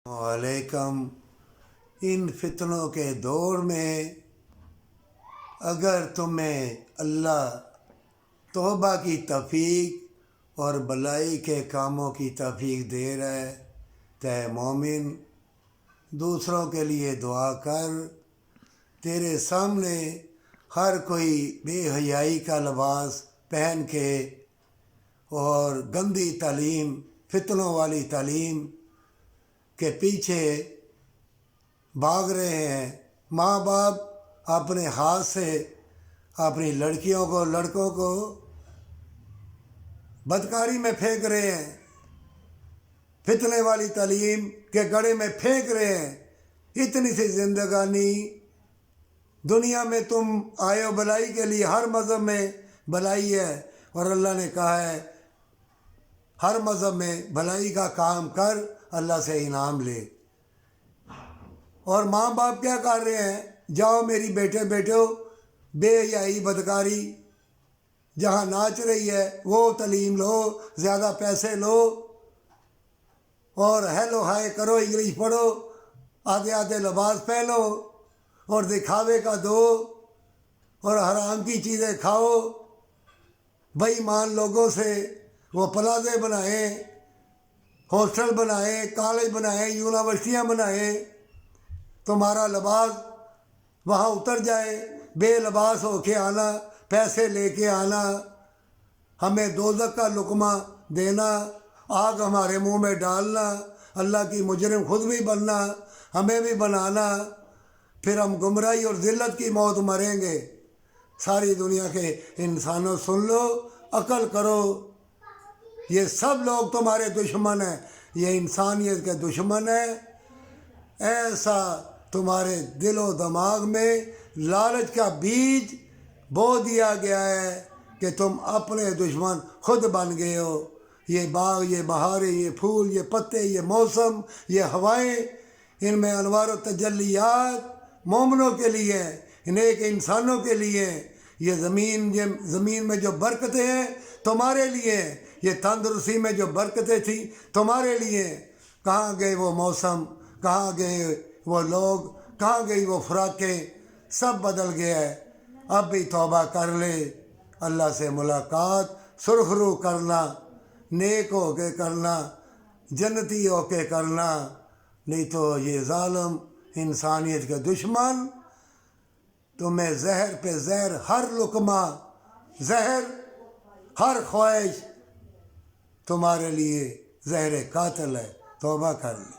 علیکم۔ ان فتنوں کے دور میں اگر تمہیں اللہ توبہ کی توفیق اور بلائی کے کاموں کی توفیق دے رہا ہے تو اے مومن دوسروں کے لیے دعا کر۔ تیرے سامنے ہر کوئی بے حیائی کا لباس پہن کے اور گندی تعلیم، فتنوں والی تعلیم کے پیچھے بھاگ رہے ہیں۔ ماں باپ اپنے ہاتھ سے اپنی لڑکیوں کو، لڑکوں کو بدکاری میں پھینک رہے ہیں، فتنے والی تعلیم کے گڑھے میں پھینک رہے ہیں۔ اتنی سی زندگانی دنیا میں تم آئے ہو بلائی کے لیے، ہر مذہب میں بلائی ہے، اور اللہ نے کہا ہے ہر مذہب میں بھلائی کا کام کر، اللہ سے انعام لے۔ اور ماں باپ کیا کر رہے ہیں؟ جاؤ میری بیٹو بے حیائی بدکاری جہاں ناچ رہی ہے وہ تعلیم لو، زیادہ پیسے لو اور ہیلو ہائے کرو، انگلش پڑھو، آدھے آدھے لباس پہنو اور دکھاوے کا دو اور حرام کی چیزیں کھاؤ۔ بے ایمان لوگوں سے وہ پلازے بنائیں، ہاسٹل بنائیں، کالج بنائیں، یونیورسٹیاں بنائیں، تمہارا لباس وہاں اتر جائے، بے لباس ہو کے آنا، پیسے لے کے آنا، ہمیں دوزخ کا لقمہ دینا، آگ ہمارے منہ میں ڈالنا، اللہ کی مجرم خود بھی بننا، ہمیں بھی بنانا، پھر ہم گمراہی اور ذلت کی موت مریں گے۔ ساری دنیا کے انسانوں سن لو، عقل کرو، یہ سب لوگ تمہارے دشمن ہیں، یہ انسانیت کے دشمن ہیں۔ ایسا تمہارے دل و دماغ میں لالچ کا بیج بو دیا گیا ہے کہ تم اپنے دشمن خود بن گئے ہو۔ یہ باغ، یہ بہاریں، یہ پھول، یہ پتے، یہ موسم، یہ ہوائیں، ان میں انوار و تجلیات مومنوں کے لیے، نیک انسانوں کے لیے۔ یہ زمین میں جو برکتیں ہیں تمہارے لیے، یہ تندرستی میں جو برکتیں تھیں تمہارے لیے۔ کہاں گئے وہ موسم، کہاں گئے وہ لوگ، کہاں گئی وہ فراقیں؟ سب بدل گیا ہے۔ اب بھی توبہ کر لے، اللہ سے ملاقات سرخ رو کرنا، نیک ہو کے کرنا، جنتی ہو کے کرنا، نہیں تو یہ ظالم انسانیت کے دشمن تمہیں زہر پہ زہر، ہر لقمہ زہر، ہر خواہش تمہارے لیے زہر قاتل ہے۔ توبہ کر لے۔